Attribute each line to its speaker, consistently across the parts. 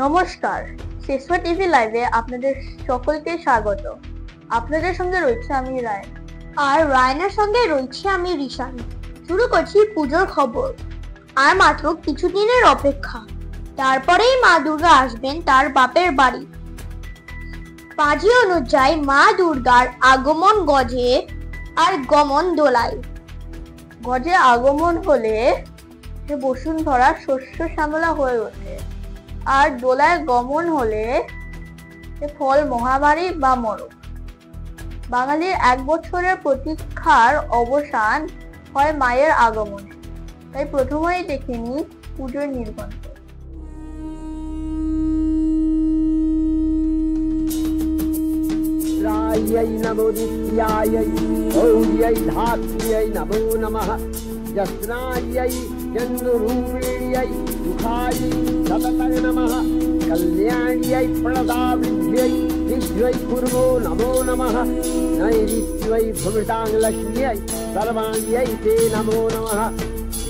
Speaker 1: নমস্কার, শেষবা টিভি লাইভে আপনাদের সকলকে স্বাগত। আপনাদের সঙ্গে রয়েছে আমি রায়ন, আর রায়নের সঙ্গে রয়েছে আমি রিশান। শুরু করছি পুজোর খবর। আর মাত্র কিছুদিনের অপেক্ষা, তারপরেই মা দুর্গা আসবেন তার বাপের বাড়ি। পাঁজি অনুযায়ী মা দুর্গার আগমন গজে আর গমন দোলায়। গজে আগমন হলে বসুন্ধরা শস্য শ্যামলা হয়ে ওঠে, আর দোলায় গমন হলে ফল মহামারী বা মরক। বাঙালির এক বছরের প্রতীক্ষার অবসান হয় মায়ের আগমনে। তাই প্রথমেই দেখে নি পুজোর নির্ঘণ্ট।
Speaker 2: नमो नित्यायै गौर्यै धात्र्यै नमो नमः। जस्नायै चन्द्ररूपिण्यै सुखायै सततं नमः। कल्याण्यै प्रणदावृद्ध्यै विद्यै कुर्मो नमो नमः। नैऋत्यै भुमिटाङ्गलक्ष्म्यै सर्वाण्यै ते नमो नमः।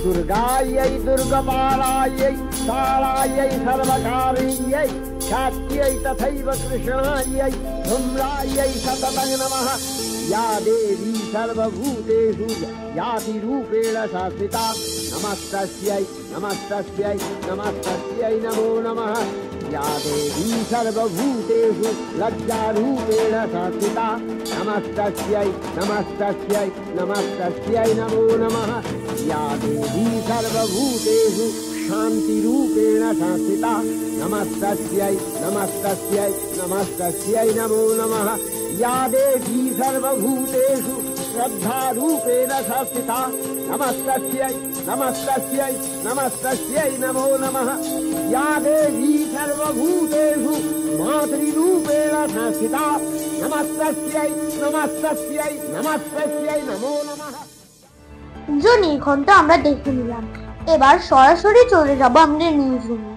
Speaker 2: दुर्गायै दुर्गपालायै कालायै सर्वकारिण्यै शाक्यै तथैव कृष्णायै धूम्रायै सततं नमः। या देवी सर्वभूतेषु याति रूपेण संस्थिता नमस्तस्यै नमस्तस्यै नमस्तस्यै नमो नमः। या देवी सर्वभूतेषु लज्जारूपेण संस्थिता नमस्तस्यै नमस्तस्यै नमस्तस्यै नमो नमः। या देवी सर्वभूतेषु शान्तिरूपेण संस्थिता नमस्तस्यै नमस्तस्यै नमस्तस्यै नमो नमः। या देवी सर्वभूतेषु श्रद्धारूपेण संस्थिता नमस्तस्यै नमस्तस्यै नमस्तस्यै नमो नमः। या देवी सर्वभूतेषु मातृरूपेण संस्थिता नमस्तस्यै नमस्तस्यै नमस्तस्यै नमो नमः।
Speaker 1: পুজো নির্ঘণ্ট আমরা দেখে নিলাম। এবার সরাসরি চলে যাব আমাদের নিউজ রুমে।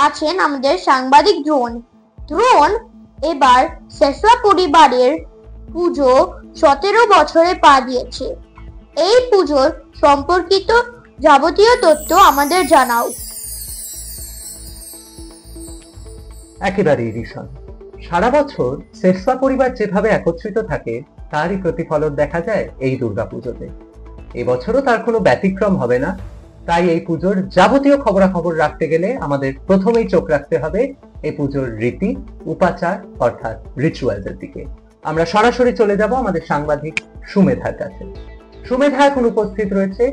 Speaker 1: আছেন আমাদের সাংবাদিক দ্রোণ। এবার শেষবা পরিবারের পুজো 17 বছরে পা দিয়েছে। এই পুজোর সম্পর্কিত যাবতীয় তথ্য আমাদের জানাও।
Speaker 3: একেবারেই রিশান, সারা বছর শেষবা পরিবার যেভাবে একত্রিত থাকে তারই প্রতিফলন দেখা যায় এই দুর্গাপুজোতে। এবছরও তার কোনো ব্যতিক্রম হবে না। তাই এই পুজোর যাবতীয় খবরাখবর রাখতে গেলে আমাদের প্রথমেই চোখ রাখতে হবে এই পুজোর রীতি উপাচার অর্থাৎ রিচুয়ালসের দিকে। আমরা সরাসরি চলে যাব আমাদের সাংবাদিক সুমেধার কাছে। সুমেধা এখন উপস্থিত রয়েছে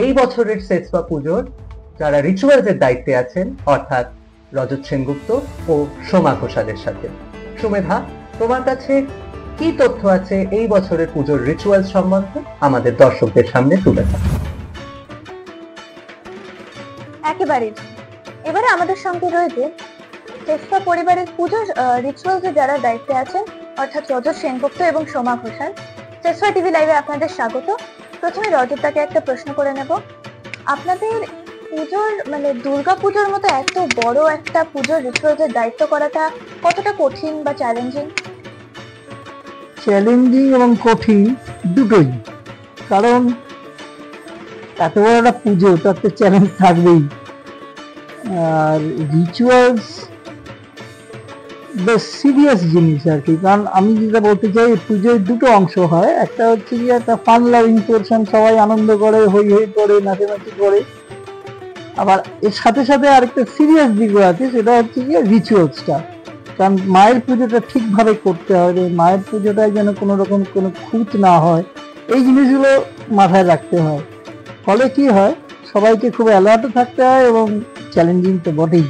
Speaker 3: এই বছরের শেষবা পুজোর যারা রিচুয়ালসের দায়িত্বে আছেন অর্থাৎ রজত সেনগুপ্ত ও সোমা ঘোষালের সাথে। সুমেধা, তোমার কাছে কি তথ্য আছে এই বছরের পুজোর রিচুয়াল সম্বন্ধে আমাদের দর্শকদের সামনে তুলে ধরো।
Speaker 1: একেবারে এবারে আমাদের সঙ্গে রয়েছে শেষবা পরিবারের পুজোর রিচুয়ালসে যারা দায়িত্বে আছেন অর্থাৎ রজত সেনগুপ্ত এবং সোমা ঘোষাল। শেষবা টিভি লাইভে আপনাদের স্বাগত। প্রথমে রজতটাকে একটা প্রশ্ন করে নেব। আপনাদের পুজোর দুর্গা পুজোর মতো এত বড় একটা পুজোর রিচুয়ালসের দায়িত্ব করাটা কতটা কঠিন বা চ্যালেঞ্জিং?
Speaker 4: চ্যালেঞ্জিং এবং কঠিন দুটোই, কারণ এত বড় একটা পুজো তাতে চ্যালেঞ্জ থাকবেই। আর রিচুয়ালস বেশ সিরিয়াস জিনিস আর কি, কারণ আমি যেটা বলতে চাই পুজোয় দুটো অংশ হয়। একটা হচ্ছে কি একটা ফান লাভিং পোর্শন, সবাই আনন্দ করে, হই হই করে, নাচানাচি করে। আবার এর সাথে সাথে আরেকটা সিরিয়াস দিকও আছে, সেটা হচ্ছে কি রিচুয়ালসটা। কারণ মায়ের পুজোটা ঠিকভাবে করতে হবে, মায়ের পুজোটায় যেন কোনো রকম কোনো খুঁত না হয়, এই জিনিসগুলো মাথায় রাখতে হয়। ফলে কি হয়, সবাইকে খুব অ্যালার্টও থাকতে হয় এবং চ্যালেঞ্জিং তো বটেই।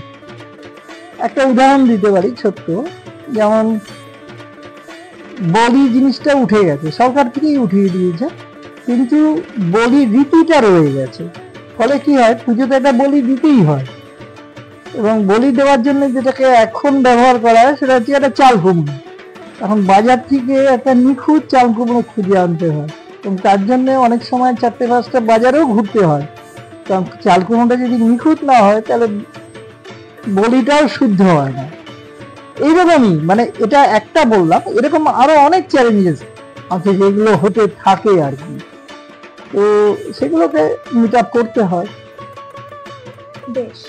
Speaker 4: একটা উদাহরণ দিতে পারি ছোট্ট, যেমন বলি জিনিসটা উঠে গেছে, সরকার থেকেই উঠিয়ে দিয়েছে, কিন্তু বলি রীতিটা রয়ে গেছে। ফলে কি হয়, পুজোতে একটা বলি দিতেই হয়। এবং বলি দেওয়ার জন্য যেটাকে এখন ব্যবহার করা হয় সেটা হচ্ছে একটা চাল কুমড়ো। এখন বাজার থেকে একটা নিখুঁত চাল কুমড়ো খুঁজে আনতে হয় এবং তার জন্য অনেক সময় 4-5টা বাজারেও ঘুরতে হয়। কারণ চাল কুমড়োটা যদি নিখুঁত না হয় তাহলে বলিটাও শুদ্ধ হয় না। এইরকমই এটা একটা বললাম, এরকম আরো অনেক চ্যালেঞ্জেস আছে যেগুলো হতে থাকে আর কি। তো সেগুলোকে মিট আপ করতে হয়।
Speaker 1: বেশ,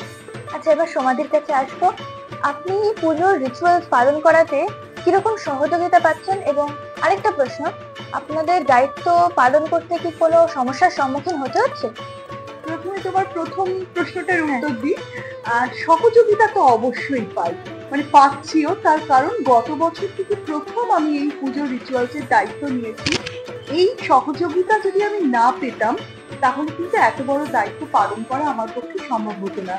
Speaker 1: আচ্ছা এবার সমাধির কাছে আসবো। আপনি পুজোর রিচুয়ালস পালন করাতে কিরকম সহযোগিতা পাচ্ছেন? এবং আরেকটা প্রশ্ন, আপনাদের দায়িত্ব পালন করতে কি কোনো সমস্যার সম্মুখীন হতে হচ্ছে?
Speaker 5: প্রথমে তোমার প্রথম প্রশ্নটার উত্তর দিই। সহযোগিতা তো অবশ্যই পাই, মানে পাচ্ছিও, তার কারণ গত বছর থেকে প্রথম আমি এই পুজোর রিচুয়ালসের দায়িত্ব নিয়েছি। এই সহযোগিতা যদি আমি না পেতাম তাহলে কিন্তু এত বড় দায়িত্ব পালন করা আমার পক্ষে সম্ভব হতো না।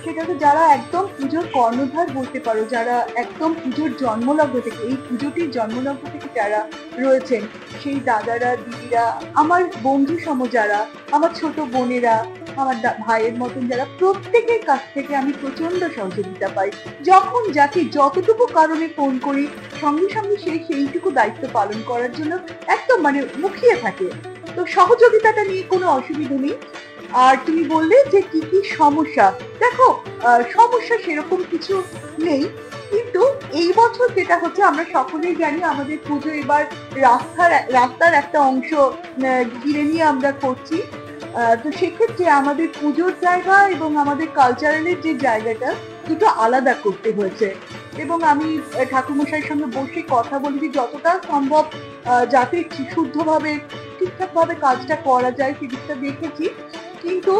Speaker 5: সেটাকে যারা একদম পুজোর কর্ণধার বলতে পারো, যারা একদম পুজোর জন্মলগ্ন থেকে, এই পুজোটির জন্মলগ্ন থেকে যারা রয়েছেন, সেই দাদারা, দিদিরা, আমার বন্ধু সম যারা, আমার ছোট বোনেরা, আমার ভাইয়ের মতন যারা, প্রত্যেকের কাছ থেকে আমি প্রচন্ড সহযোগিতা পাই। যখন যাকে যতটুকু কারণে ফোন করি, সঙ্গে সঙ্গে সেইটুকু দায়িত্ব পালন করার জন্য একদম মানে মুখিয়ে থাকে। তো সহযোগিতাটা নিয়ে কোনো অসুবিধা নেই। আর তুমি বললে যে কি কি সমস্যা, দেখো সমস্যা সেরকম কিছু নেই, কিন্তু এই বছর যেটা হচ্ছে, আমরা সকলেই জানি আমাদের পুজো এবার রাস্তার একটা অংশ ঘিরে নিয়ে আমরা করছি। তো সেক্ষেত্রে আমাদের পুজোর জায়গা এবং আমাদের কালচারালের যে জায়গাটা, দুটো আলাদা করতে হয়েছে। এবং আমি ঠাকুরমশাইয়ের সঙ্গে বসে কথা বলেছি যতটা সম্ভব যাতে শুদ্ধভাবে ঠিকঠাকভাবে কাজটা করা যায় সেদিকটা দেখেছি। কিন্তু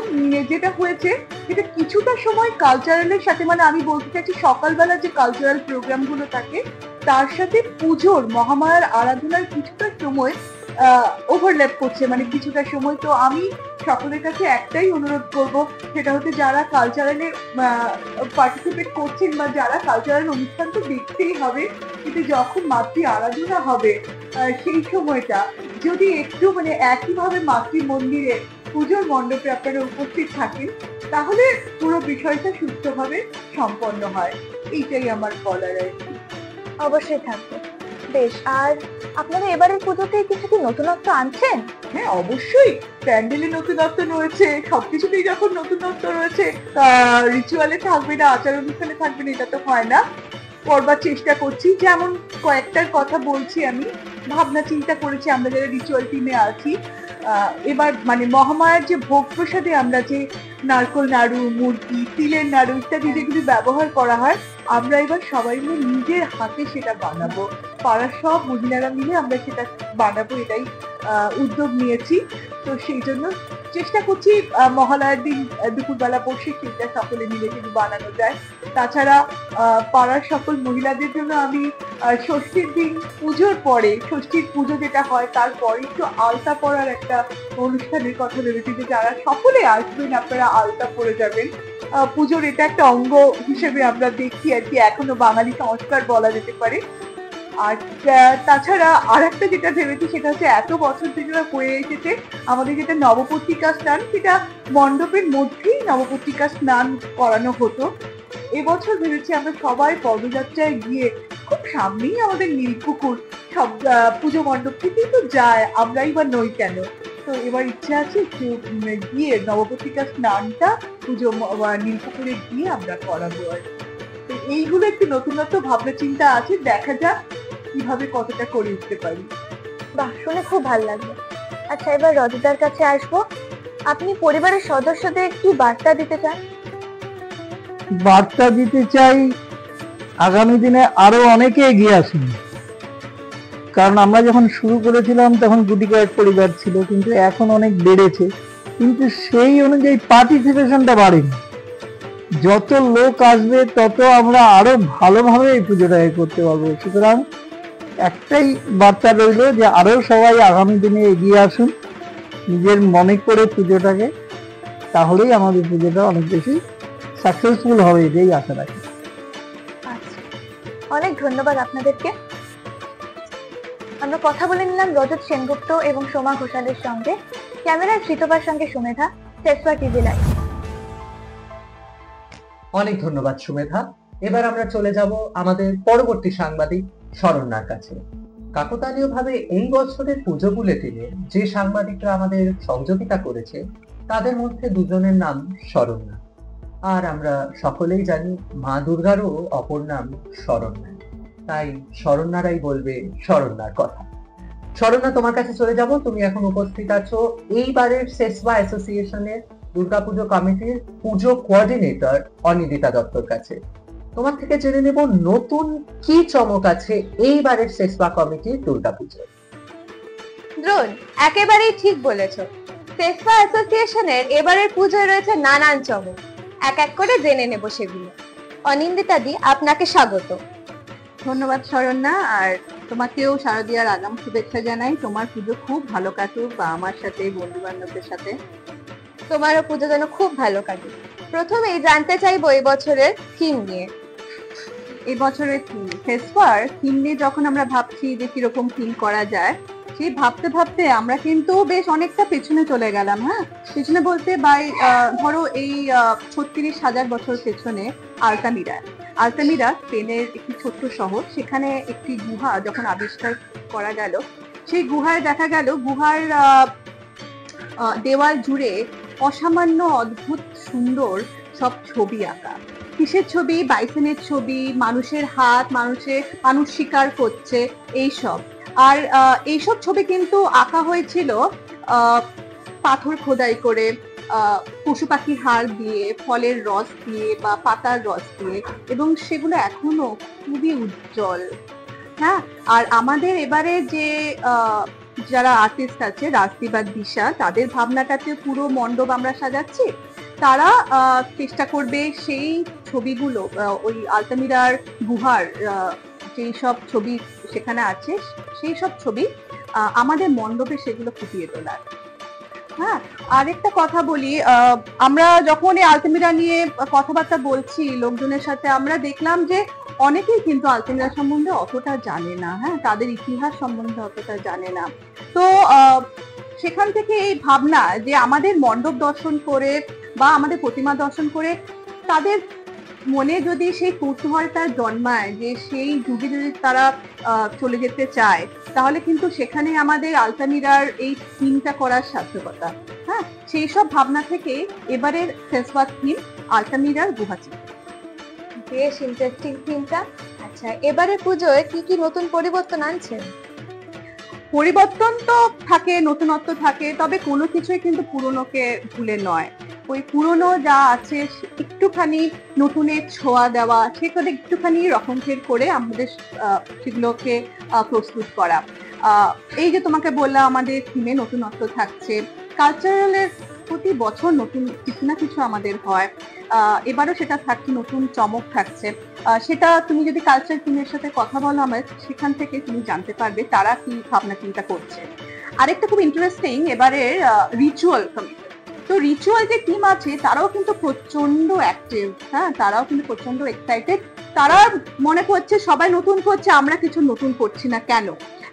Speaker 5: যেটা হয়েছে, যেটা কিছুটা সময় কালচারালের সাথে, মানে আমি বলতে চাইছি সকালবেলা যে কালচারাল প্রোগ্রামগুলো থাকে তার সাথে পুজোর মহামায়ার আরাধনার কিছুটা সময় ওভারল্যাপ করছে, মানে কিছুটা সময়। তো আমি সকলের কাছে একটাই অনুরোধ করব, সেটা হচ্ছে যারা কালচারালে পার্টিসিপেট করছেন বা যারা কালচারাল অনুষ্ঠান তো দেখতেই হবে, কিন্তু যখন মাতৃ আরাধনা হবে সেই সময়টা যদি একটু মানে একইভাবে মাতৃ মন্দিরে পুজোর মণ্ডপে আপনারা উপস্থিত থাকেন, তাহলে পুরো বিষয়টা সুস্থভাবে সম্পন্ন হয়। এইটাই আমার বলার আর কি।
Speaker 1: অবশ্যই থাকবে। বেশ, আর আপনারা এবারের পুজোতে কিছু কি নতুনত্ব আনছেন?
Speaker 5: হ্যাঁ, অবশ্যই প্যান্ডেলে নতুনত্ব রয়েছে, সবকিছুতেই যখন নতুনত্ব রয়েছে রিচুয়ালে থাকবে না, আচার অনুষ্ঠানে থাকবে না, এটা তো হয় না। করবার চেষ্টা করছি, যেমন কয়েকটার কথা বলছি। আমি ভাবনা চিন্তা করেছি, আমরা যারা রিচুয়াল টিমে আছি, এবার মানে মহামায়ার যে ভোগ প্রসাদে আমরা যে নারকোল নাড়ু, মুরগি, তিলের নাড়ু ইত্যাদি যেগুলি ব্যবহার করা হয়, আমরা এবার সবাই মিলে নিজের হাতে সেটা বানাবো। পাড়ার সব মহিলারা মিলে আমরা সেটা বানাবো, এটাই উদ্যোগ নিয়েছি। তো সেই জন্য চেষ্টা করছি মহালয়ার দিন দুপুরবেলা বসে সেটা সকলে মিলে যদি বানানো যায়। তাছাড়া পাড়ার সকল মহিলাদের জন্য আমি ষষ্ঠীর দিন পুজোর পরে, ষষ্ঠীর পুজো যেটা হয় তারপরে একটু আলতা পরার একটা অনুষ্ঠানের কথা ভেবেছি, যে যারা সকলে আসবেন আপনারা আলতা পরে যাবেন। পুজোর এটা একটা অঙ্গ হিসেবে আমরা দেখি আর কি, এখনো বাঙালি সংস্কার বলা যেতে পারে। আর তাছাড়া আর একটা যেটা ভেবেছি, সেটা হচ্ছে এত বছর থেকে হয়ে এসেছে আমাদের যেটা নবপত্রিকা স্নান, সেটা মণ্ডপের মধ্যেই নবপত্রিকা স্নান করানো হতো। এবছর ভেবেছি আমরা সবাই পদযাত্রায় গিয়ে, খুব সামনেই আমাদের নীলপুকুর, সব পুজো মণ্ডপ থেকেই তো যায়, আমরাই বা নই কেন। তো এবার ইচ্ছা আছে একটু গিয়ে নবপত্রিকা স্নানটা পুজো নীলপুকুরে গিয়ে আমরা করাবো। আর তো এইগুলো একটু নতুনত্ব ভাবনা চিন্তা আছে, দেখা যাক কিভাবে কতটা করে উঠতে পারি।
Speaker 1: বাহ, শুনে খুব ভালো লাগলো। আচ্ছা, এবার রজতার কাছে আসবো। আপনি পরিবারের সদস্যদের কি বার্তা দিতে চান?
Speaker 4: বার্তা দিতে চাই, আগামী দিনে আরো অনেকে এগিয়ে আসুন। কারণ আমরা যখন শুরু করেছিলাম তখন গুটি কয়েক পরিবার ছিল, কিন্তু এখন অনেক বেড়েছে, কিন্তু সেই অনুযায়ী পার্টিসিপেশনটা বাড়েনি। যত লোক আসবে তত আমরা আরো ভালোভাবে এই পুজোটাকে করতে পারবো। সুতরাং একটাই বার্তা রইল যে আরো সবাই আগামী দিনে এগিয়ে আসুন নিজের মনে করে পুজোটাকে, তাহলেই আমাদের পুজোটা অনেক বেশি সাকসেসফুল হবে, এটাই আশা রাখি।
Speaker 1: আচ্ছা, অনেক ধন্যবাদ আপনাদেরকে। আমরা কথা বলে নিলাম রজত সেনগুপ্ত এবং সোমা ঘোষালের সঙ্গে। ক্যামেরার শ্রীতবার সঙ্গে সুমেধা, টেসলা টিভি লাইভ।
Speaker 3: অনেক ধন্যবাদ সুমেধা। এবার আমরা চলে যাব আমাদের পরবর্তী সাংবাদিক শরণ্যার কাছে। কাকতালীয়ভাবে এই বছরের পুজো বুলেটিনে যে সাংবাদিকরা আমাদের সহযোগিতা করেছে তাদের মধ্যে দুজনের নাম শরণ্যা। আর আমরা সকলেই জানি মা দুর্গারও অপর নাম শরণ্যা, তাই শরণ্যারাই বলবে শরণ্যার কথা। শরণ্যা, তোমার কাছে চলে যাব। তুমি এখন উপস্থিত আছো এইবারের সেসবা অ্যাসোসিয়েশনের দুর্গাপুজো কমিটির পুজো কোঅর্ডিনেটর অনিদিতা দত্তর কাছে। তোমার থেকে জেনে নেব নতুন কি চমক আছে এইবারের সেসপা কমিটির দুর্গাপুজোয়।
Speaker 6: দ্রোণ, একেবারেই ঠিক বলেছো। সেসপা অ্যাসোসিয়েশনের এবারের পুজোয় রয়েছে নানান চমক, এক এক করে জেনে নেব সেগুলো। অনিন্দিতা দি, আপনাকে স্বাগত।
Speaker 5: ধন্যবাদ শরণ্যা, আর তোমাকেও শারদীয়ার আগাম শুভেচ্ছা জানাই। তোমার পুজো খুব ভালো কাটুক, বা আমার সাথে, বন্ধু বান্ধবদের সাথে।
Speaker 6: তোমারও পুজো যেন খুব ভালো কাটে। প্রথমেই জানতে চাইবো এই বছরের থিম নিয়ে।
Speaker 5: এই বছরের থিম, সেসপার থিম নিয়ে যখন আমরা ভাবছি যে কিরকম থিম করা যায়, সেই ভাবতে ভাবতে আমরা কিন্তু বেশ অনেকটা পেছনে চলে গেলাম। হ্যাঁ, পেছনে বলতে ধরো এই 36,000 বছর পেছনে আলতামিরা স্পেনের একটি ছোট্ট শহর। সেখানে একটি গুহা যখন আবিষ্কার করা গেল, সেই গুহায় দেখা গেল গুহার দেওয়াল জুড়ে অসামান্য অদ্ভুত সুন্দর সব ছবি আঁকা। কিসের ছবি? বাইসনের ছবি, মানুষের হাত, মানুষ শিকার করছে, এইসব। আর এইসব ছবি কিন্তু আঁকা হয়েছিল পাথর খোদাই করে, পশু পাখির হাড় দিয়ে, ফলের রস দিয়ে বা পাতার রস দিয়ে, এবং সেগুলো এখনো খুবই উজ্জ্বল। হ্যাঁ, আর আমাদের এবারে যে যারা আর্টিস্ট আছে, রাজদীপ বা দিশা, তাদের ভাবনাটাতে পুরো মণ্ডপ আমরা সাজাচ্ছি। তারা চেষ্টা করবে সেই ছবিগুলো, ওই আলতামিরার গুহার যেই সব ছবি সেখানে আছে, সেই সব ছবি আমাদের মণ্ডপে সেগুলো ফুটিয়ে তোলার। হ্যাঁ, আরেকটা কথা বলি, আমরা যখন এই আলতামিরা নিয়ে কথাবার্তা বলছি লোকজনের সাথে, আমরা দেখলাম যে অনেকেই কিন্তু আলতামিরা সম্বন্ধে অতটা জানে না। হ্যাঁ, তাদের ইতিহাস সম্বন্ধে অতটা জানে না। তো সেখান থেকে এই ভাবনা যে আমাদের মণ্ডপ দর্শন করে বা আমাদের প্রতিমা দর্শন করে তাদের মনে যদি সেই কৌতূহলটা জন্মায় যে সেই যুগে যদি তারা চলে যেতে চায়, তাহলে কিন্তু সেখানে আমাদের আলতামিরার এই থিমটা করার সার্থকতা। হ্যাঁ, সেই সব ভাবনা থেকে এবারের সেসপা থিম আলতামিরার গুহা ছিল।
Speaker 6: বেশ ইন্টারেস্টিং থিমটা। আচ্ছা, এবারে পুজোয় কি কি নতুন পরিবর্তন আনছেন?
Speaker 5: পরিবর্তন তো থাকে, নতুনত্ব থাকে, তবে কোনো কিছুই কিন্তু পুরনোকে ভুলে নয়। ওই পুরনো যা আছে একটুখানি নতুনের ছোঁয়া দেওয়া, সেখানে একটুখানি রকমফের করে আমাদের সেগুলোকে প্রস্তুত করা। এই যে তোমাকে বললাম আমাদের থিমে নতুনত্ব থাকছে, কালচারালের প্রতি বছর নতুন কিছু না কিছু আমাদের হয়। এবারও সেটা থাকছে, নতুন চমক থাকছে। সেটা তুমি যদি কালচার টিমের সাথে কথা বলো আমার, সেখান থেকে তুমি জানতে পারবে তারা কি ভাবনা চিন্তা করছে। আরেকটা খুব ইন্টারেস্টিং এবারের রিচুয়াল কমিটি। তো রিচুয়াল যে টিম আছে তারাও কিন্তু প্রচন্ড অ্যাক্টিভ। হ্যাঁ, তারাও কিন্তু প্রচন্ড এক্সাইটেড। তারা মনে করছে সবাই নতুন করছে, আমরা কিছু নতুন করছি না কেন।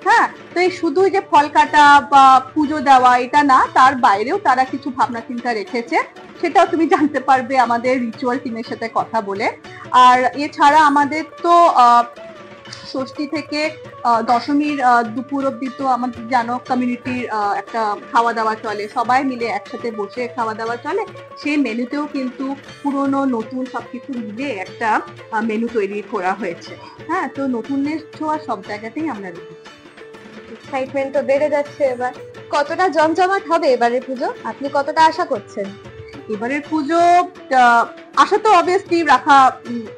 Speaker 5: হ্যাঁ, তো এই শুধু যে ফল কাটা বা পুজো দেওয়া এটা না, তার বাইরেও তারা কিছু ভাবনা চিন্তা রেখেছে। সেটাও তুমি জানতে পারবে আমাদের রিচুয়াল টিমের সাথে কথা বলে। আর এছাড়া আমাদের তো ষষ্ঠী থেকে দশমীর দুপুর অব্দি তো আমাদের জানো কমিউনিটির একটা খাওয়া দাওয়া চলে, সবাই মিলে একসাথে বসে খাওয়া দাওয়া চলে। সেই মেনুতেও কিন্তু পুরনো নতুন সবকিছু মিলে একটা মেনু তৈরি করা হয়েছে। হ্যাঁ, তো নতুনের ছোঁয়া সব জায়গাতেই আমরা দেখি।
Speaker 6: এক্সাইটমেন্ট তো বেড়ে যাচ্ছে এবার। কতটা জমজমাট হবে এবারের পুজো? আপনি কতটা আশা করছেন?
Speaker 5: এবারের পুজো আশা তো অবভিয়াসলি রাখা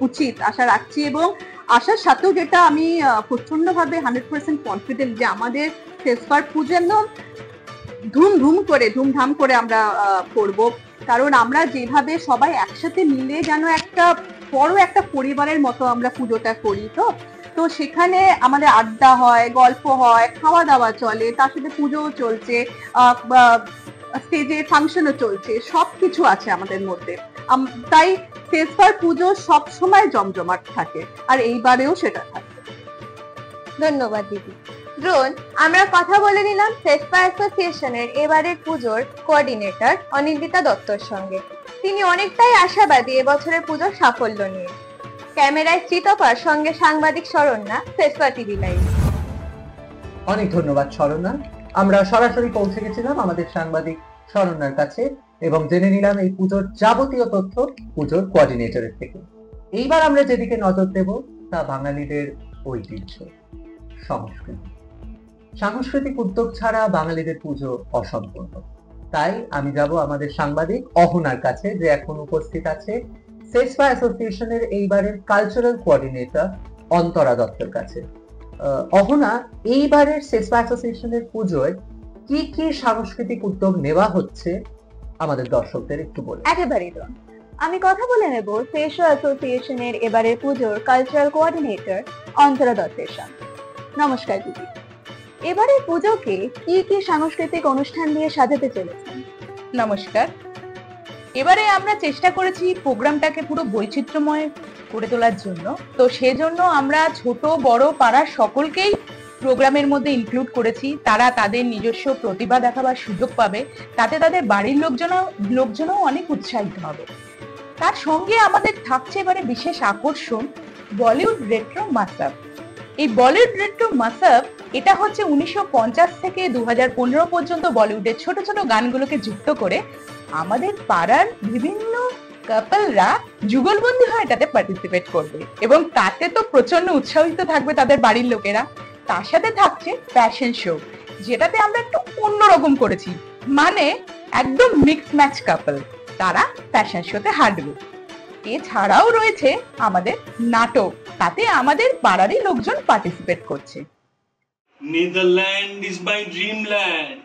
Speaker 5: উচিত, আশা রাখছি। এবং আশার সাথেও যেটা আমি প্রচন্ড ভাবে 100% কনফিডেন্ট যে আমাদের সেসপার পুজো একদম ধুমধাম করে আমরা করব। কারণ আমরা যেভাবে সবাই একসাথে মিলে যেন একটা বড় একটা পরিবারের মতো আমরা পুজোটা করি। তো সেখানে আমাদের আড্ডা হয়, গল্প হয়, খাওয়া দাওয়া চলে, তার সাথে পুজোও চলছে, স্টেজে ফাংশনও চলছে, সবকিছু আছে আমাদের মধ্যে। তাই সেসপার পুজো সব সময় জমজমাট থাকে, আর এইবারেও সেটা থাকে।
Speaker 6: ধন্যবাদ দিদি। দ্রোণ, আমরা কথা বলে নিলাম সেসপা অ্যাসোসিয়েশনের এবারের পুজোর কোঅর্ডিনেটর অনিন্দিতা দত্তর সঙ্গে। তিনি অনেকটাই আশাবাদী এবছরের পুজোর সাফল্য নিয়ে। ক্যামেরায় চিতপার সঙ্গে সাংবাদিক শরণ্যা, সেসপা টিভি লাইভ।
Speaker 3: অনেক ধন্যবাদ শরণ্যা। আমরা সরাসরি পৌঁছে গেছিলাম আমাদের সাংবাদিক শরণ্যার কাছে এবং জেনে নিলাম এই পুজোর যাবতীয় তথ্য পুজোর কোঅর্ডিনেটরের থেকে। এইবার আমরা যেদিকে নজর দেব তা বাঙালিদের ঐতিহ্য, সংস্কৃতি। সাংস্কৃতিক উদ্যোগ ছাড়া বাঙালিদের পুজো অসম্পূর্ণ। তাই আমি যাব আমাদের সাংবাদিক অহনার কাছে, যে এখন উপস্থিত আছে সেসপা অ্যাসোসিয়েশনের এইবারের কালচারাল কোঅর্ডিনেটর অন্তরা দত্তের কাছে। অহনা, এইবারের সেসপা অ্যাসোসিয়েশনের পুজোয় কি কি সাংস্কৃতিক উদ্যোগ নেওয়া হচ্ছে আমাদের দর্শকদের একটু বলে।
Speaker 6: একেবারেই তো আমি কথা বলে নেব সেসপা অ্যাসোসিয়েশনের এবারের পুজোর কালচারাল কোঅর্ডিনেটর অন্তরা দত্তের সঙ্গে। নমস্কার দিদি, এবারে পুজোকে কি কি সাংস্কৃতিক অনুষ্ঠান দিয়ে সাজাতে চলেছেন?
Speaker 5: নমস্কার। এবারে আমরা চেষ্টা করেছি প্রোগ্রামটাকে পুরো বৈচিত্র্যময় করে তোলার জন্য। তো সেজন্য আমরা ছোট বড় পাড়ার সকলকেই প্রোগ্রামের মধ্যে ইনক্লুড করেছি। তারা তাদের নিজস্ব প্রতিভা দেখাবার সুযোগ পাবে, তাতে তাদের বাড়ির লোকজনও অনেক উৎসাহিত হবে। তার সঙ্গে আমাদের থাকছে এবারে বিশেষ আকর্ষণ বলিউড রেট্রো মাসআপ। এই বলিউড রেট্রো মাসআপ এটা হচ্ছে 1950 থেকে 2015 পর্যন্ত বলিউডের ছোট ছোট গানগুলোকে যুক্ত করে আমাদের পাড়ার বিভিন্ন কাপলরা যুগলবন্দি হয়ে এটাতে পার্টিসিপেট করবে, এবং তাতে তো প্রচন্ড উৎসাহিত থাকবে তাদের বাড়ির লোকেরা। তার সাথে থাকছে ফ্যাশন শো, যেটাতে আমরা একটু অন্যরকম করেছি, মানে একদম মিক্স ম্যাচ কাপল তারা ফ্যাশন শোতে হাঁটবে। এছাড়াও রয়েছে আমাদের নাটক, তাতে আমাদের পাড়ারই লোকজন পার্টিসিপেট করছে।
Speaker 7: নেদারল্যান্ড ইজ মাই ড্রিমল্যান্ড,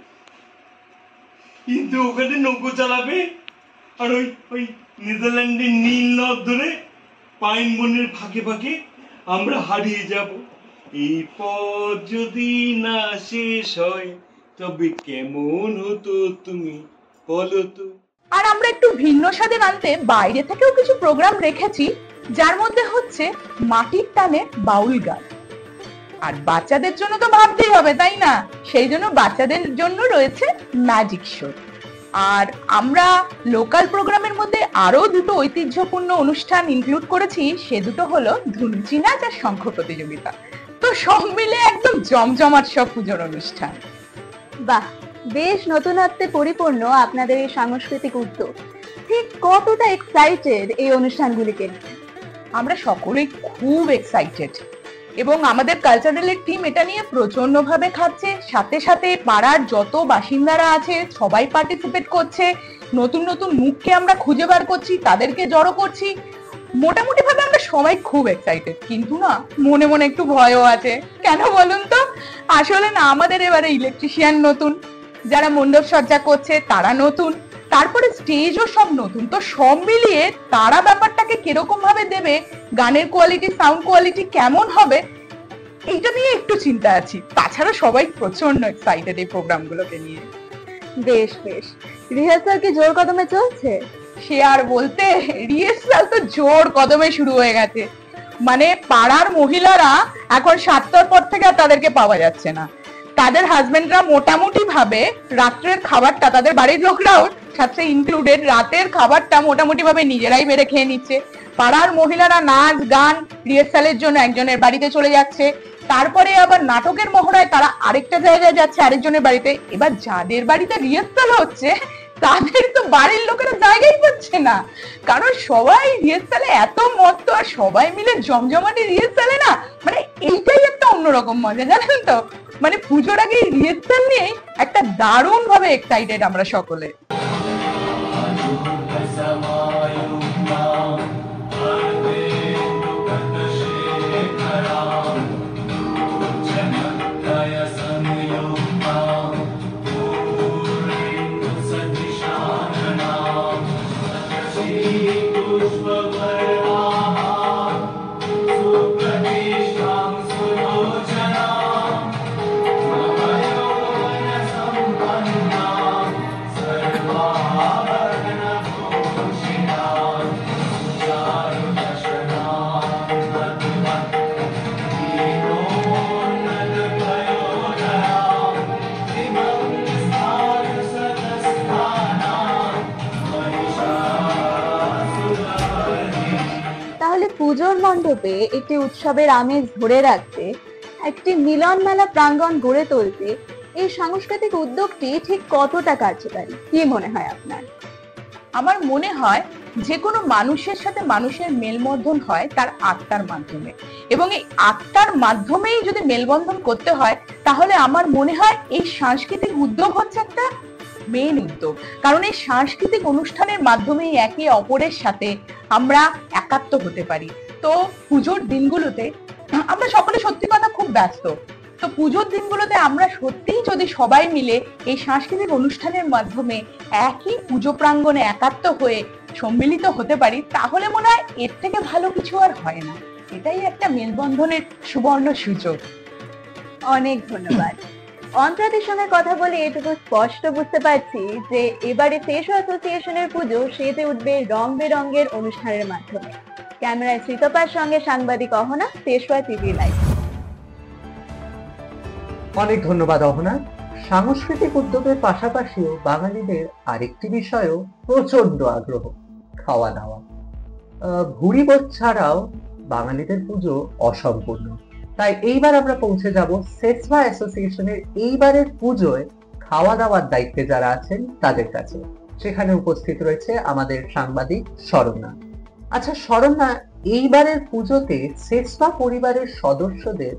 Speaker 7: কিন্তু ওখানে নৌকো চালাবে আর ওই নেদারল্যান্ডের নীল নদ ধরে পাইন বনের ফাঁকে ফাঁকে আমরা হারিয়ে যাব। এই পথ যদি না শেষ হয় তবে কেমন হতো তুমি বলো তো।
Speaker 5: আর আমরা একটু ভিন্ন স্বাদে আনতে বাইরে থেকেও কিছু প্রোগ্রাম রেখেছি, যার মধ্যে হচ্ছে মাটির টানে বাউল গান। আর বাচ্চাদের জন্য তো ভাবতেই হবে, তাই না? সেই জন্য বাচ্চাদের জন্য রয়েছে ম্যাজিক শো। আর আমরা লোকাল প্রোগ্রামের মধ্যে আরো দুটো ঐতিহ্যপূর্ণ অনুষ্ঠান ইনক্লুড করেছি, সে দুটো হলো ধুনুচি নাচ আর শঙ্খ প্রতিযোগিতা। তো সব মিলে একদম জমজমাট সব পুজোর অনুষ্ঠান।
Speaker 6: বাহ, বেশ নতুনত্বে পরিপূর্ণ আপনাদের এই সাংস্কৃতিক উদ্যোগ। ঠিক কতটা এক্সাইটেড এই অনুষ্ঠানগুলিকে?
Speaker 5: আমরা সকলেই খুব এক্সাইটেড, এবং আমাদের কালচারালের টিম এটা নিয়ে প্রচন্ড ভাবে খাচ্ছে। সাথে সাথে পাড়ার যত বাসিন্দারা আছে সবাই পার্টিসিপেট করছে। নতুন নতুন মুখকে আমরা খুঁজে বার করছি, তাদেরকে জড়ো করছি। মোটামুটি ভাবে আমরা সবাই খুব এক্সাইটেড, কিন্তু না মনে মনে একটু ভয়ও আছে। কেন বলুন তো? আসলে না, আমাদের এবারে ইলেকট্রিশিয়ান নতুন, যারা মণ্ডপ সজ্জা করছে তারা নতুন, তারপরে স্টেজও সব নতুন। তো সব মিলিয়ে তারা ব্যাপারটাকে কিরকম ভাবে দেবে, গানের কোয়ালিটি, সাউন্ড কোয়ালিটি কেমন হবে, এইটা নিয়ে একটু চিন্তা আছি। তাছাড়া সবাই প্রচন্ড এক্সাইটেড এই প্রোগ্রামগুলোকে নিয়ে।
Speaker 6: বেশ বেশ, রিহার্সাল কি জোর কদমে চলছে?
Speaker 5: সে আর বলতে, রিহার্সাল তো জোর কদমে শুরু হয়ে গেছে। মানে পাড়ার মহিলারা এখন 7টার পর থেকে আর তাদেরকে পাওয়া যাচ্ছে না। তাদের হাজবেন্ডরা মোটামুটি ভাবে রাত্রের খাবারটা, তাদের বাড়ির লোকরাও সাথে ইনক্লুডেড, রাতের খাবারটা মোটামুটি ভাবে নিজেরাই বেড়ে খেয়ে নিচ্ছে। পাড়ার মহিলারা নাচ গান রিহার্সালের জন্য একজনের বাড়িতে চলে যাচ্ছে, তারপরে আবার নাটকের মহড়ায় তারা আরেকটা জায়গায় যাচ্ছে আরেকজনের বাড়িতে। এবার যাদের বাড়িতে রিহার্সাল হচ্ছে তাদের তো বাড়ির লোকেরা জায়গাই পাচ্ছে না, কারণ সবাই রিহার্সালে এত মত্ত, আর সবাই মিলে জমজমাটি রিহার্সালে না, মানে এইটাই একটা অন্যরকম মজা, জানেন তো? মানে পুজোর আগে রিহার্সাল নিয়ে একটা দারুণ ভাবে এক্সাইটেড আমরা সকলে।
Speaker 6: পুজোর মণ্ডপে একটি উৎসবের আমেজ ধরে রাখতে, একটি মিলন মেলা প্রাঙ্গণ গড়ে তুলতে এই সাংস্কৃতিক উদ্যোগটি ঠিক কতটা কার্যকারী, কি মনে হয় আপনার?
Speaker 5: আমার মনে হয় যে কোনো মানুষের সাথে মানুষের মেলবন্ধন হয় তার আত্মার মাধ্যমে, এবং এই আত্মার মাধ্যমেই যদি মেলবন্ধন করতে হয় তাহলে আমার মনে হয় এই সাংস্কৃতিক উদ্যোগ হচ্ছে একটা মেন উদ্যোগ। কারণ এই সাংস্কৃতিক অনুষ্ঠানের মাধ্যমেই একে অপরের সাথে আমরা একাত্ম হতে পারি। তো পুজোর দিনগুলোতে আমরা সকলে সত্যি কথা খুব ব্যস্ত, তো পুজোর দিনগুলোতে আমরা সত্যিই যদি সবাই মিলে এই সাংস্কৃতিক অনুষ্ঠানের মাধ্যমে একই পুজো প্রাঙ্গণে একাত্ম হয়ে সম্মিলিত হতে পারি, তাহলে মনে হয় এর থেকে ভালো কিছু আর হয় না। এটাই একটা মেলবন্ধনের সুবর্ণ সুযোগ।
Speaker 6: অনেক ধন্যবাদ। অন্তরাদের সঙ্গে কথা বলে এটুকু স্পষ্ট বুঝতে পারছি যে এবারে ফেসো অ্যাসোসিয়েশনের পুজো সেজে উঠবে রং বেরঙের অনুষ্ঠানের মাধ্যমে। ক্যামেরায় শ্রীতপার সঙ্গে সাংবাদিক অহনা, ফেসো টিভি লাইভ।
Speaker 3: অনেক ধন্যবাদ অহনা। সাংস্কৃতিক উদ্যোগের পাশাপাশিও বাঙালিদের আরেকটি বিষয়েও প্রচন্ড আগ্রহ, খাওয়া দাওয়া। ভুরিভোজ ছাড়াও বাঙালিদের পুজো অসম্পূর্ণ। তাই এইবার আমরা পৌঁছে যাব সেসভা অ্যাসোসিয়েশনের এইবারের পুজোয় খাওয়া দাওয়ার দায়িত্বে যারা আছেন তাদের কাছে। সেখানে উপস্থিত রয়েছে আমাদের সাংবাদিক শরণ্যা। আচ্ছা শরণ্যা, এইবারের পুজোতে সেসভা পরিবারের সদস্যদের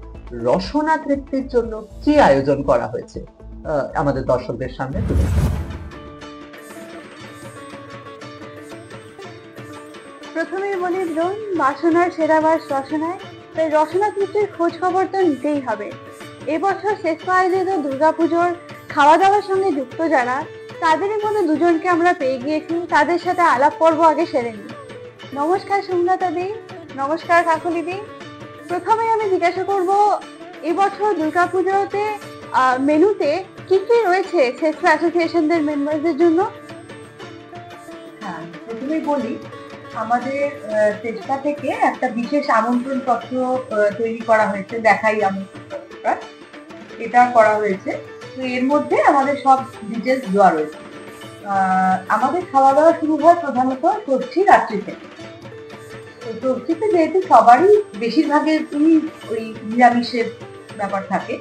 Speaker 3: রসনা তৃপ্তির জন্য কি আয়োজন করা হয়েছে আমাদের দর্শকদের সামনে তুলে ধরুন।
Speaker 1: প্রথমেই বলি দ্রোণ, বাসনার সেরা বাস রসনায়, তাই রসনা তৃপ্তির খোঁজ খবর তো নিতেই হবে। এবছর শেষপা আয়োজিত দুর্গাপুজোর খাওয়া দাওয়ার সঙ্গে যুক্ত যারা, তাদেরই মধ্যে দুজনকে আমরা পেয়ে গিয়েছি। তাদের সাথে আলাপ পর্ব আগে সেরে নিই। নমস্কার সুমলতা দি, নমস্কার কাকুলি দি। প্রথমে আমি জিজ্ঞাসা করব, এবছর দুর্গাপুজোতে মেনুতে কি কি রয়েছে শেষপা অ্যাসোসিয়েশনদের মেম্বারদের জন্য?
Speaker 5: হ্যাঁ, প্রথমেই বলি আমাদের চেষ্টা থেকে একটা বিশেষ আমন্ত্রণ পত্র তৈরি করা হয়েছে, দেখাই আমন্ত্রণ পত্রটা, এটা করা হয়েছে। তো এর মধ্যে আমাদের সব ডিটেলস দেওয়া রয়েছে। আমাদের খাওয়া দাওয়া শুরু হয় প্রধানত ষষ্ঠী রাত্রি থেকে। তো ষষ্ঠীতে যেহেতু সবারই বেশিরভাগের ওই নিরামিষের ব্যাপার থাকে,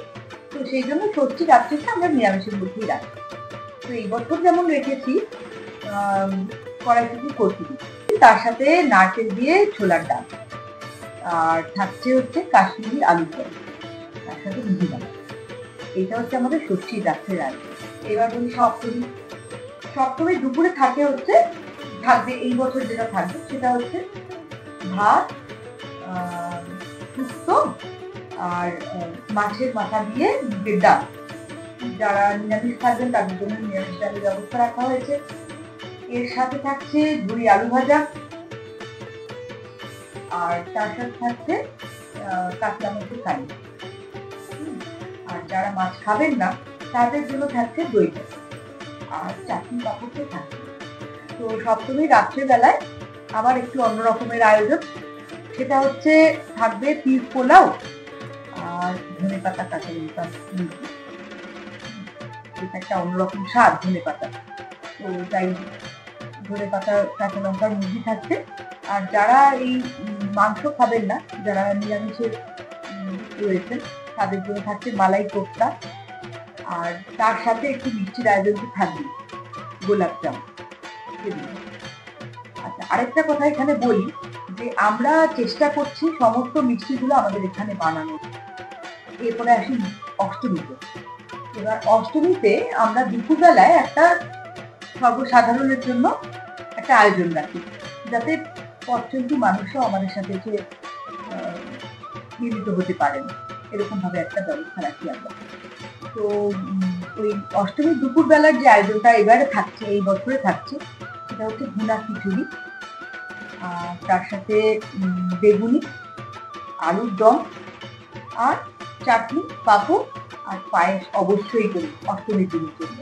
Speaker 5: তো সেই জন্য ষষ্ঠী রাত্রিটা আমরা নিরামিষের মধ্যেই রাখি। তো এই বছর যেমন রেখেছি কড়াইশুঁটি কচুরি, তার সাথে নারকেল দিয়ে ছোলার ডাল, আর থাকছে হচ্ছে কাশ্মীরি আলুর দম, তার সাথে মুড়ি ডাল। এইটা হচ্ছে আমাদের ষষ্ঠী রাত্রের আয়োজন। এবার বলি সপ্তমী। সপ্তমী দুপুরে থাকবে এই বছর যেটা থাকবে সেটা হচ্ছে ভাত, শুক্তো আর মাছের মাথা দিয়ে মুগের ডাল। যারা নিরামিষ থাকবেন তাদের জন্য নিরামিষ ডালের ব্যবস্থা রাখা হয়েছে। এর সাথে থাকছে ঝুরি আলু ভাজা, আর তার সাথে থাকছে কাতলা মাছের কারি। আর যারা মাছ খাবেন না তাদের জন্য থাকছে দই ভাত আর চাটনি পাপড় তো থাকছে। তো সপ্তমী রাত্রেবেলায় আবার একটু অন্য রকমের আয়োজন, সেটা হচ্ছে থাকবে পিস পোলাও আর ধনে পাতা কাঁচা লঙ্কা। এটা একটা অন্যরকম স্বাদ ধনে পাতা, তো তাই ধনে পাতা কাঁচা লঙ্কার মুরগি থাকছে। আর যারা এই মাংস খাবেন না, যারা নিরামিষের রয়েছেন, তাদের জন্য থাকছে মালাই কোফতা, আর তার সাথে একটু মিষ্টির আয়োজন থাকবে, গোলাপ জাম। আচ্ছা, আরেকটা কথা এখানে বলি যে আমরা চেষ্টা করছি সমস্ত মিষ্টিগুলো আমাদের এখানে বানানো। এরপরে আসি অষ্টমীতে। এবার অষ্টমীতে আমরা দুপুরবেলায় একটা সর্বসাধারণের জন্য একটা আয়োজন রাখি, যাতে পথচলতি মানুষও আমাদের সাথে এসে মিলিত হতে পারেন, এরকম ভাবে একটা ব্যবস্থা রাখি আমরা। তো ওই অষ্টমীর দুপুরবেলার যে আয়োজনটা এবারে থাকছে, এই বছরে থাকছে, সেটা হচ্ছে ভুনা খিচুড়ি, তার সাথে বেগুনি, আলুর দম, আর চাটনি, পাঁপড় আর পায়েস অবশ্যই করি অষ্টমীর দিনের জন্য।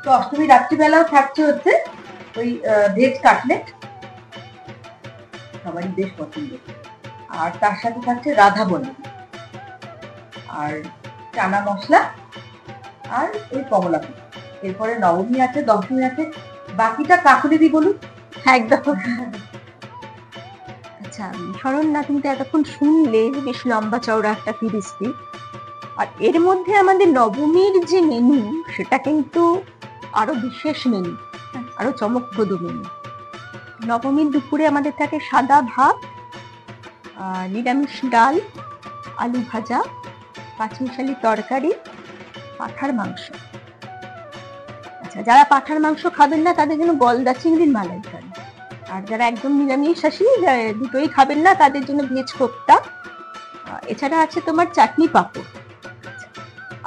Speaker 5: তো অষ্টমী রাত্রিবেলাও থাকছে হচ্ছে ওই ভেজ কাটলেট, সবারই বেশ পছন্দ, আর তার সাথে থাকছে রাধা বলি, আর চানা মশলা, আর ওই কমলা ফুল। এরপরে নবমী আছে, দশমী আছে, বাকিটা কাকুলি দি বলুন।
Speaker 6: একদম। আচ্ছা শরণ্যা, কিন্তু এতক্ষণ শুনলে বেশ লম্বা চওড়া একটা ফিরিস্তি, আর এর মধ্যে আমাদের নবমীর যে মেনু সেটা কিন্তু আরো বিশেষ মেনু, আরো চমকপ্রদ মেনু। নবমীর দুপুরে আমাদের থাকে সাদা ভাত, নিরামিষ ডাল, আলু ভাজা, পাঁচমিশালি তরকারি, পাঁঠার মাংস। আচ্ছা, যারা পাঁঠার মাংস খাবেন না তাদের জন্য গলদা চিংড়ির মালাইকারি, আর যারা একদম নিরামিষাশী দুটোই খাবেন না তাদের জন্য ভেজ কোপ্তা। এছাড়া আছে তোমার চাটনি পাঁপড়।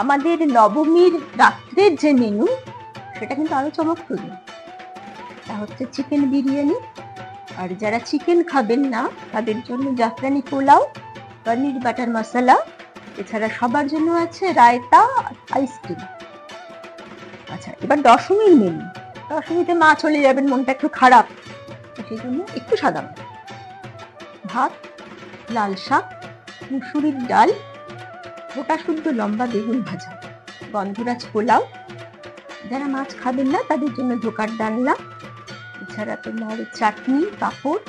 Speaker 6: আমাদের নবমীর রাত্রের যে মেনু সেটা কিন্তু আরো চমকপ্রদ, তা হচ্ছে চিকেন বিরিয়ানি। আর যারা চিকেন খাবেন না তাদের জন্য জাফরানি পোলাও, পনির বাটার মশলা। এছাড়া সবার জন্য আছে রায়তা, আইসক্রিম। আচ্ছা, এবার দশমীর মেনু। দশমীতে মা চলে যাবেন, মনটা একটু খারাপ, সেই জন্য একটু সাদা ভাত, লাল শাক, মুসুরির ডাল, গোটা শুদ্ধ লম্বা বেগুন ভাজা, গন্ধরাজ পোলাও। যারা মাছ খাবেন না তাদের জন্য ধোকার ডালনা। এছাড়া তোমার চাটনি, পাঁপড়,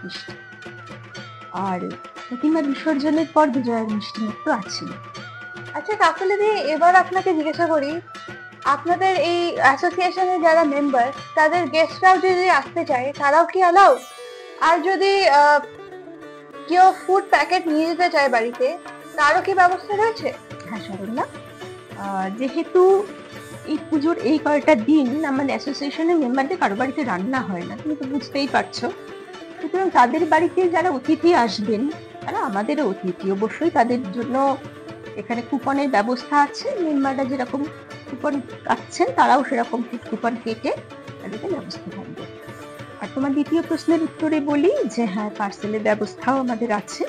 Speaker 6: মিষ্টি। আর প্রতিমা বিসর্জনের পর বিজয়ার মিষ্টি মুখ তো আছে।
Speaker 1: আচ্ছা কাকুলি দি, এবার আপনাকে জিজ্ঞাসা করি, আপনাদের এই অ্যাসোসিয়েশনের যারা মেম্বার তাদের গেস্টরাও যদি আসতে চায় তারাও কি অ্যালাউ? আর যদি কেউ ফুড প্যাকেট নিয়ে যেতে চায় বাড়িতে, তারও কি ব্যবস্থা রয়েছে?
Speaker 6: হ্যাঁ সরলা, যেহেতু এই পুজোর এই কয়টা দিন আমাদের অ্যাসোসিয়েশনের মেম্বারদের কারো বাড়িতে রান্না হয় না, তুমি তো বুঝতেই পারছো, সুতরাং তাদের বাড়িতে যারা অতিথি আসবেন তারা আমাদেরও অতিথি, অবশ্যই তাদের জন্য এখানে কুপনের ব্যবস্থা আছে। মেম্বাররা যেরকম কুপন কাটছেন তারাও সেরকম কুপন কেটে তাদেরকে ব্যবস্থা থাকবে। আর তোমার দ্বিতীয় প্রশ্নের উত্তরে বলি যে হ্যাঁ, পার্সেলের ব্যবস্থাও আমাদের আছে,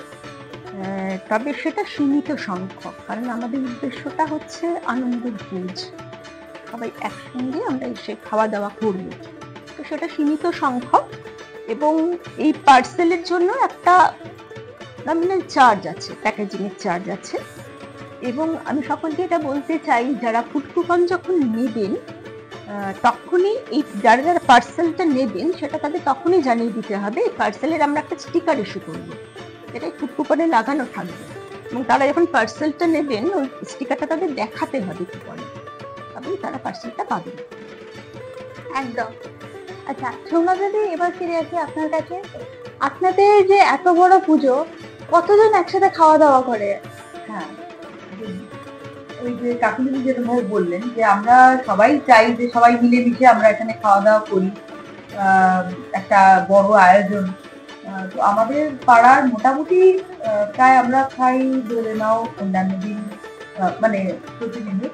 Speaker 6: তবে সেটা সীমিত সংখ্যক, কারণ আমাদের উদ্দেশ্যটা হচ্ছে আনন্দ ভোজ, সবাই একসঙ্গে আমরা এসে খাওয়া দাওয়া করব, তো সেটা সীমিত সংখ্যক। এবং এই পার্সেলের জন্য একটা নমিনাল চার্জ আছে, প্যাকেজিংয়ের চার্জ আছে। এবং আমি সকলকে এটা বলতে চাই, যারা ফুড কুপন যখন নেবেন তখনই এই যারা যারা পার্সেলটা নেবেন সেটা তাদের তখনই জানিয়ে দিতে হবে। এই পার্সেলের আমরা একটা স্টিকার ইস্যু করবো, এটাই ফুড কুপনে লাগানো থাকবে, এবং তারা যখন পার্সেলটা নেবেন ওই স্টিকারটা তাদের দেখাতে হবে কুপনে, তবেই তারা পার্সেলটা পাবেন।
Speaker 1: একদম। আচ্ছা সোমা দিদি, এবার ফিরে আসি আপনার কাছে। আপনাদের যে এত বড় পুজো, কতজন একসাথে খাওয়া দাওয়া করে?
Speaker 5: হ্যাঁ, ওই যে কাকুলি যেটা ভাবে বললেন যে আমরা সবাই চাই যে সবাই মিলেমিশে আমরা এখানে খাওয়া দাওয়া করি, একটা বড় আয়োজন। তো আমাদের পাড়ার মোটামুটি প্রায় আমরা খাই ধরে নাও অন্যান্য দিন মানে প্রতিদিনে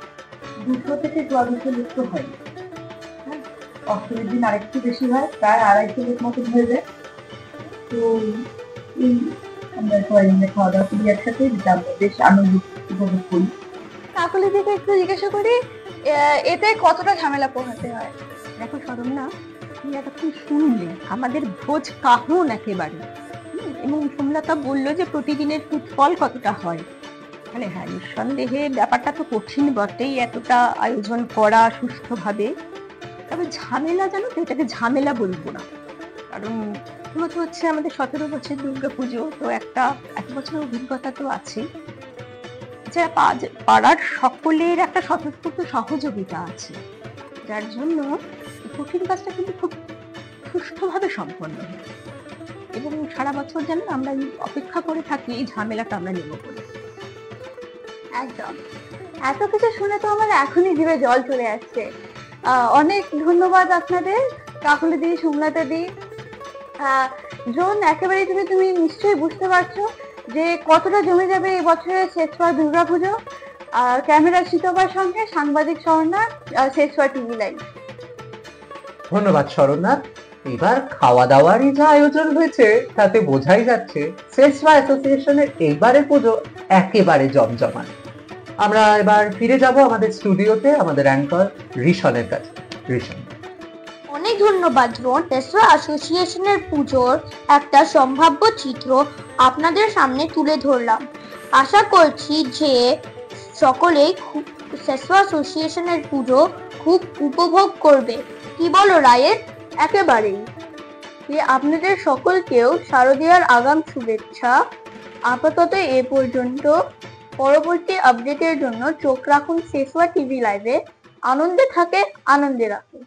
Speaker 5: 200 থেকে 400 লোক তো হয়। হ্যাঁ, অষ্টমীর দিন আরেকটু বেশি হয়, প্রায় 250 লোক মতো হয়ে যায়। তো এই আমরা সবাই মিলে খাওয়া দাওয়া করি একসাথে, যেটা আমরা বেশ আনন্দ উপভোগ করি।
Speaker 1: কাকুলি দিকে একটু জিজ্ঞাসা করি, এতে কতটা ঝামেলা পোহাতে হয়?
Speaker 6: দেখো শরণ্যা, তুমি এতক্ষণ শুনলে আমাদের ভোজ কাহন একেবারে, এবং সোমলতা বললো যে প্রতিদিনের ফুটফল কতটা হয়। মানে হ্যাঁ, নিঃসন্দেহে ব্যাপারটা তো কঠিন বটেই, এতটা আয়োজন করা সুষ্ঠুভাবে। তবে ঝামেলা, জানো তো, এটাকে ঝামেলা বলবো না, কারণ প্রথমত হচ্ছে আমাদের 17 বছর দুর্গা পুজো, তো একটা 1 বছরের অভিজ্ঞতা তো আছে। যারা পাড়ার সকলের একটা স্বতঃস্ফূর্ত সহযোগিতা আছে, যার জন্য কঠিন কাজটা কিন্তু খুব সুষ্ঠুভাবে সম্পন্ন হয়। এবং সারা বছর যেন আমরা অপেক্ষা করে থাকি এই ঝামেলাটা আমরা নেব বলে।
Speaker 1: একদম। এত কিছু শুনে তো আমার এখনই জিভে জল চলে আসছে। অনেক ধন্যবাদ আপনাদের কাকুলি দি, সোমলতা দি। ড্রোন, একেবারে তুমি নিশ্চয়ই বুঝতে পারছো যে কতটা জমে যাবে এই বছরের শেষবার দুর্গাপুজো। ক্যামেরা শীতবার সঙ্গে সাংবাদিক স্বর্ণা, শেষবার টিভি লাইভ।
Speaker 3: ধন্যবাদ শরণনাথ। এবার খাওয়া দাওয়ারই যা আয়োজন হয়েছে তাতে বোঝাই যাচ্ছে শেষবা অ্যাসোসিয়েশনের এইবারের পুজো একেবারে জমজমাট। আমরা এবার ফিরে যাব আমাদের স্টুডিওতে, আমাদের অ্যাঙ্কর রিশনের কাছে। রিশন,
Speaker 1: অনেক ধন্যবাদ ড্রোন। শেষবা অ্যাসোসিয়েশনের পুজোর একটা সম্ভাব্য চিত্র আপনাদের সামনে তুলে ধরলাম। আশা করছি যে সকলেই শেষবা অ্যাসোসিয়েশনের পুজো খুব উপভোগ করবে। কি বলো রায়ের? একেবারেই। আপনাদের সকলকেও শারদীয়ার আগাম শুভেচ্ছা। আপাতত এ পর্যন্ত। পরবর্তী আপডেটের জন্য চোখ রাখুন শেষবা টিভি লাইভে। আনন্দে থাকে, আনন্দে রাখুন।